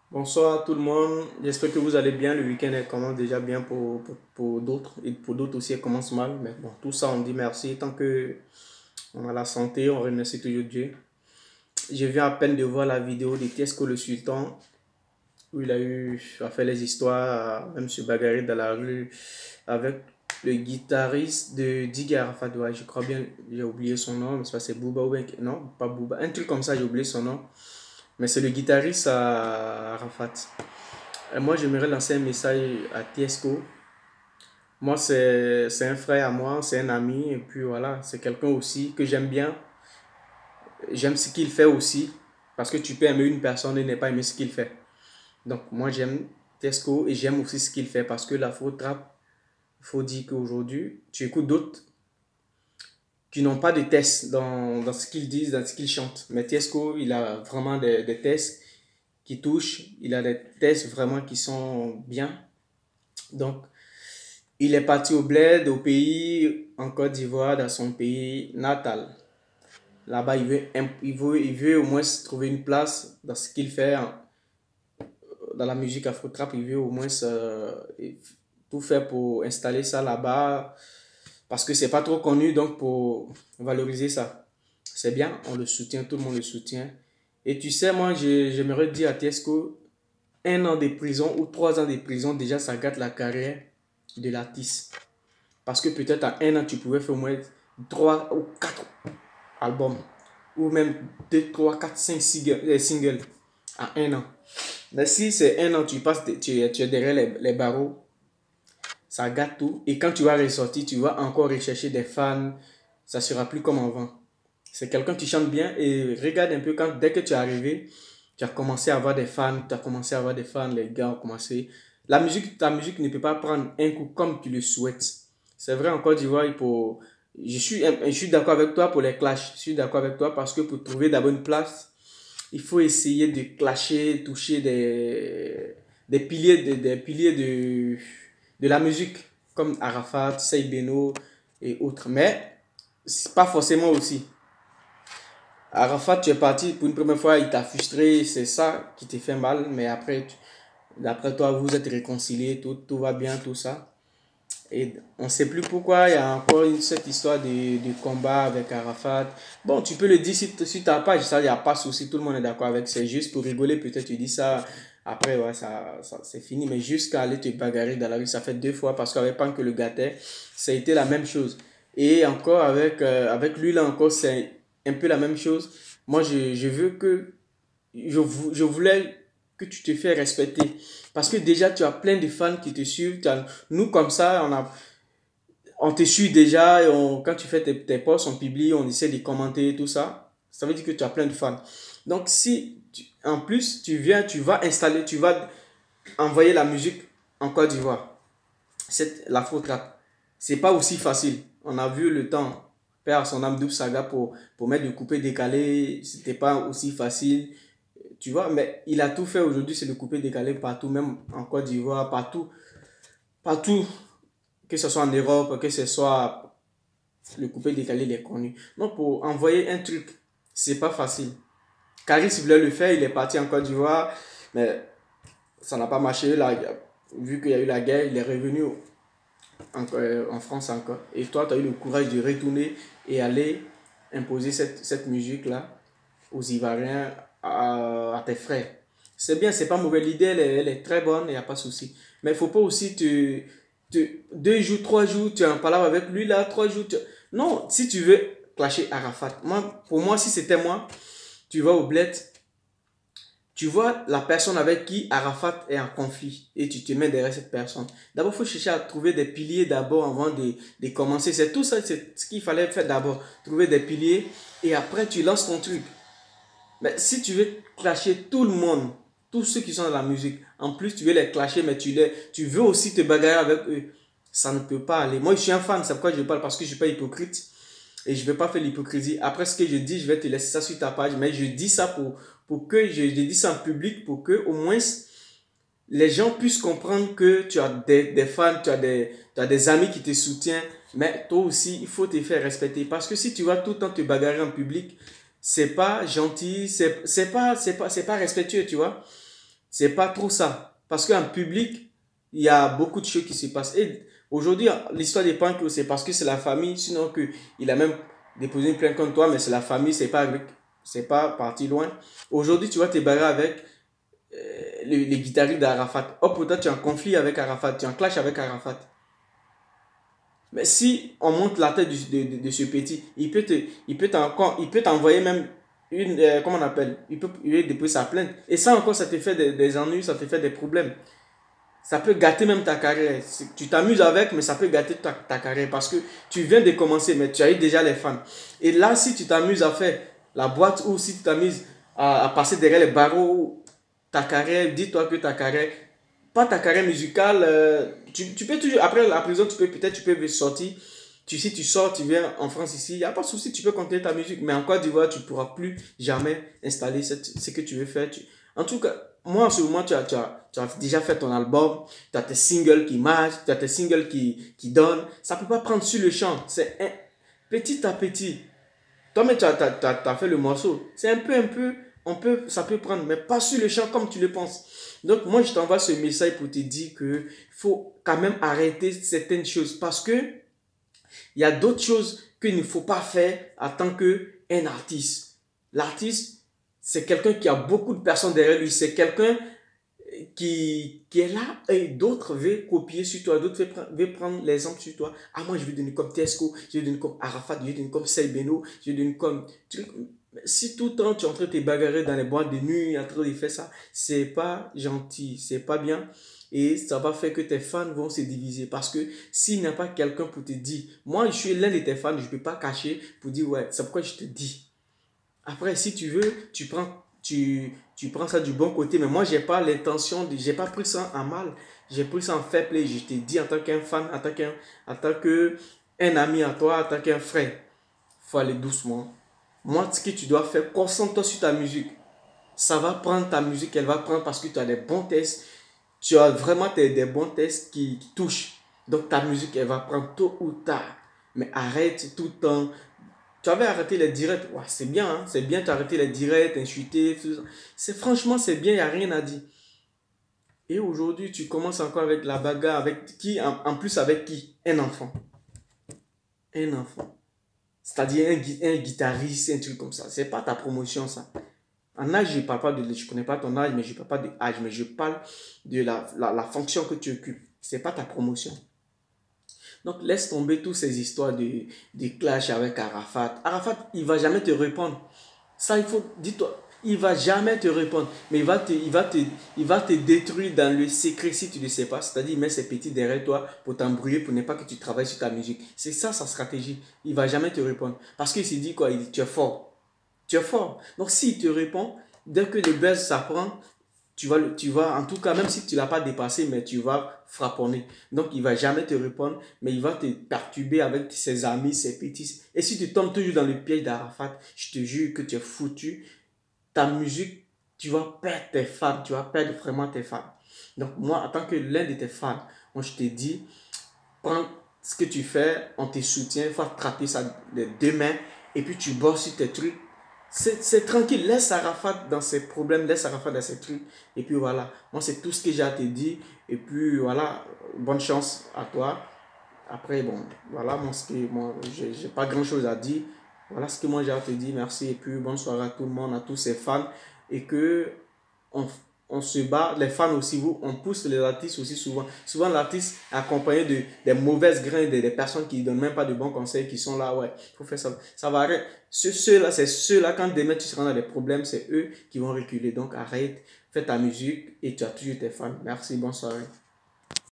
Bonsoir tout le monde, j'espère que vous allez bien. Le week-end commence déjà bien pour d'autres et pour d'autres aussi elle commence mal. Mais bon, tout ça on dit merci. Tant que on a la santé, on remercie toujours Dieu. Je viens à peine de voir la vidéo de Tiesco le Sultan où il a eu à faire les histoires, même se bagarrer dans la rue avec le guitariste de Diga Arafat. Ouais, je crois bien, j'ai oublié son nom, mais c'est Booba ou non, pas Booba, un truc comme ça, j'ai oublié son nom. Mais c'est le guitariste à Arafat. Moi, j'aimerais lancer un message à Tiesco. Moi, c'est un frère à moi, c'est un ami, et puis voilà, c'est quelqu'un aussi que j'aime bien. J'aime ce qu'il fait aussi, parce que tu peux aimer une personne et ne pas aimer ce qu'il fait. Donc, moi, j'aime Tiesco et j'aime aussi ce qu'il fait, parce que la faute trap, il faut dire qu'aujourd'hui, tu écoutes d'autres qui n'ont pas de tests dans ce qu'ils disent, dans ce qu'ils chantent. Mais Tiesco, il a vraiment des tests qui touchent, il a des tests vraiment qui sont bien. Donc, il est parti au bled, au pays, en Côte d'Ivoire, dans son pays natal. Là-bas, il veut au moins trouver une place dans ce qu'il fait, dans la musique afro-trap. Il veut au moins tout faire pour installer ça là-bas, parce que c'est pas trop connu, donc pour valoriser ça. C'est bien, on le soutient, tout le monde le soutient. Et tu sais, moi, j'aimerais dire à Tiesco, 1 an de prison ou 3 ans de prison, déjà, ça gâte la carrière de l'artiste. Parce que peut-être en 1 an, tu pouvais faire au moins 3 ou 4 albums. Ou même 2 3 4 5 singles en 1 an. Mais si c'est 1 an, tu passes, tu es derrière les barreaux, ça gâte tout. Et quand tu vas ressortir, tu vas encore rechercher des fans. Ça sera plus comme avant. C'est quelqu'un qui chante bien et regarde un peu dès que tu es arrivé, tu as commencé à avoir des fans, tu as commencé à avoir des fans, les gars ont commencé. Ta musique ne peut pas prendre un coup comme tu le souhaites. C'est vrai, en Côte d'Ivoire, je suis d'accord avec toi pour les clashs. Je suis d'accord avec toi parce que pour trouver la bonne place, il faut essayer de clasher, toucher des piliers, des piliers de la musique, comme Arafat, Seyd Beno et autres. Mais c'est pas forcément aussi. Arafat, tu es parti pour une première fois, il t'a frustré, c'est ça qui te fait mal, mais après, d'après toi, vous êtes réconciliés, tout va bien, tout ça. Et on ne sait plus pourquoi il y a encore cette histoire de combat avec Arafat. Bon, tu peux le dire sur ta page, ça, il n'y a pas de souci, tout le monde est d'accord avec. C'est juste pour rigoler, peut-être tu dis ça. Après, ouais, ça c'est fini. Mais jusqu'à aller te bagarrer dans la rue, ça fait 2 fois parce qu'avec Pank le gâtait, ça a été la même chose. Et encore avec lui, là encore, c'est un peu la même chose. Moi, je veux que je voulais que tu te fais respecter. Parce que déjà, tu as plein de fans qui te suivent. Nous, comme ça, on te suit déjà. Et quand tu fais tes posts, on publie, on essaie de commenter, tout ça. Ça veut dire que tu as plein de fans. Donc, si en plus, tu viens, tu vas envoyer la musique en Côte d'Ivoire, l'afro-trap, c'est pas aussi facile. On a vu le temps, père son âme douce saga pour mettre le coupé décalé, c'était pas aussi facile. Tu vois, mais il a tout fait aujourd'hui, c'est le coupé décalé partout, même en Côte d'Ivoire, partout, partout, que ce soit en Europe, que ce soit le coupé décalé, il est connu. Donc pour envoyer un truc, c'est pas facile. Caris voulait le faire, il est parti en Côte d'Ivoire, mais ça n'a pas marché. Là, vu qu'il y a eu la guerre, il est revenu en France encore. Et toi, tu as eu le courage de retourner et aller imposer cette musique-là aux Ivoiriens, à tes frères. C'est bien, c'est pas mauvais. L'idée, elle est très bonne, il n'y a pas de souci. Mais il ne faut pas aussi 2 jours, 3 jours, tu es en parlant avec lui, là, 3 jours. Non, si tu veux clasher Arafat, pour moi, si c'était moi, tu vas au bled, tu vois la personne avec qui Arafat est en conflit et tu te mets derrière cette personne. D'abord, il faut chercher à trouver des piliers d'abord avant de commencer. C'est tout ça, c'est ce qu'il fallait faire d'abord. Trouver des piliers et après tu lances ton truc. Mais si tu veux clasher tout le monde, tous ceux qui sont dans la musique, en plus tu veux les clasher, mais tu veux aussi te bagarrer avec eux, ça ne peut pas aller. Moi, je suis un fan, c'est pourquoi je parle, parce que je ne suis pas hypocrite et je ne vais pas faire l'hypocrisie. Après ce que je dis, je vais te laisser ça sur ta page, mais je dis ça pour que je dis ça en public, pour que au moins les gens puissent comprendre que tu as des fans, tu as des amis qui te soutiennent, mais toi aussi, il faut te faire respecter. Parce que si tu vas tout le temps te bagarrer en public, c'est pas gentil, c'est pas respectueux, tu vois. C'est pas trop ça. Parce qu'en public, il y a beaucoup de choses qui se passent. Et aujourd'hui, l'histoire des pans, c'est parce que c'est la famille, sinon que il a même déposé une plainte contre toi, mais c'est la famille, c'est pas parti loin. Aujourd'hui, tu vas te barrer avec les guitaristes d'Arafat. Oh, peut-être tu es en conflit avec Arafat, tu es en clash avec Arafat. Mais si on monte la tête de ce petit, il peut t'envoyer même une, comment on appelle, il peut déposer sa plainte. Et ça encore, ça te fait des ennuis, ça te fait des problèmes. Ça peut gâter même ta carrière. Tu t'amuses avec, mais ça peut gâter ta carrière parce que tu viens de commencer, mais tu as eu déjà les fans. Et là, si tu t'amuses à faire la boîte ou si tu t'amuses à passer derrière les barreaux, ta carrière, dis-toi que ta carrière, pas ta carrière musicale, tu peux toujours, après la prison, tu peux sortir. Si tu sors, tu viens en France ici, il n'y a pas de souci, tu peux continuer ta musique. Mais en Côte d'Ivoire, tu ne pourras plus jamais installer ce que tu veux faire. En tout cas, moi, en ce moment, tu as déjà fait ton album, tu as tes singles qui marchent, tu as tes singles qui donnent. Ça ne peut pas prendre sur le champ. C'est petit à petit. Toi-même, tu as fait le morceau. C'est un peu, ça peut prendre, mais pas sur le champ comme tu le penses. Donc, moi, je t'envoie ce message pour te dire que faut quand même arrêter certaines choses parce que il y a d'autres choses qu'il ne faut pas faire en tant qu'un artiste. L'artiste, c'est quelqu'un qui a beaucoup de personnes derrière lui. C'est quelqu'un qui est là et d'autres veulent copier sur toi, d'autres veulent prendre l'exemple sur toi. Ah, moi, je vais devenir comme Tesco, je vais devenir comme Arafat, je vais devenir comme Seibeno, je vais devenir comme... Si tout le temps tu es en train de te bagarrer dans les boîtes de nuit, en train de faire ça, c'est pas gentil, c'est pas bien. Et ça va faire que tes fans vont se diviser. Parce que s'il n'y a pas quelqu'un pour te dire, moi je suis l'un de tes fans, je ne peux pas cacher pour dire, ouais, c'est pourquoi je te dis. Après, si tu veux, tu prends ça du bon côté. Mais moi, j'ai pas l'intention, j'ai pas pris ça en mal. J'ai pris ça en fair play. Je te dis en tant qu'un fan, en tant qu'un ami à toi, en tant qu'un frère, il faut aller doucement. Moi, ce que tu dois faire, concentre-toi sur ta musique. Ça va prendre ta musique, elle va prendre parce que tu as des bons tests. Tu as vraiment des bons tests qui touchent. Donc ta musique, elle va prendre tôt ou tard. Mais arrête tout le temps. Tu avais arrêté les directs. Ouais, c'est bien, hein? C'est bien, tu as arrêté les directs, insulter, tout ça. Franchement, c'est bien, il n'y a rien à dire. Et aujourd'hui, tu commences encore avec la bagarre. Avec qui? En plus, avec qui? Un enfant. Un enfant. C'est-à-dire un guitariste, un truc comme ça. C'est pas ta promotion, ça. En âge, je parle pas je connais pas ton âge, mais je parle pas de âge, mais je parle de la fonction que tu occupes. C'est pas ta promotion. Donc, laisse tomber toutes ces histoires de clash avec Arafat. Arafat, il va jamais te répondre. Ça, il faut, dis-toi, il va jamais te répondre. Mais il va te détruire dans le secret si tu ne sais pas. C'est-à-dire, il met ses petits derrière toi pour t'embrouiller, pour ne pas que tu travailles sur ta musique. C'est ça sa stratégie. Il va jamais te répondre. Parce qu'il s'est dit quoi? Il dit, tu es fort. Tu es fort. Donc, s'il te répond, dès que le buzz s'apprend, tu vas, en tout cas, même si tu ne l'as pas dépassé, mais tu vas frapponner. Donc, il ne va jamais te répondre, mais il va te perturber avec ses amis, ses petits. Et si tu tombes toujours dans le piège d'Arafat, je te jure que tu es foutu. Ta musique, tu vas perdre tes fans, tu vas perdre vraiment tes fans. Donc, moi, en tant que l'un de tes fans, moi, je te dis, prends ce que tu fais, on te soutient, il faut attraper ça les deux mains, et puis tu bosses sur tes trucs. C'est tranquille, laisse Arafat dans ses problèmes, laisse Arafat dans ses trucs. Et puis voilà, moi c'est tout ce que j'ai à te dire. Et puis voilà, bonne chance à toi. Après, bon, voilà, moi j'ai pas grand chose à dire. Voilà ce que moi j'ai à te dire. Merci. Et puis bonne soirée à tout le monde, à tous ces fans. Et que on se bat, les fans aussi, on pousse les artistes aussi souvent. Souvent, l'artiste est accompagné des mauvaises graines, des personnes qui ne donnent même pas de bons conseils, qui sont là, ouais, il faut faire ça. Ça va arrêter. Ceux-là, c'est ceux-là, quand demain tu seras dans des problèmes, c'est eux qui vont reculer. Donc, arrête, fais ta musique et tu as toujours tes fans. Merci, bonne soirée.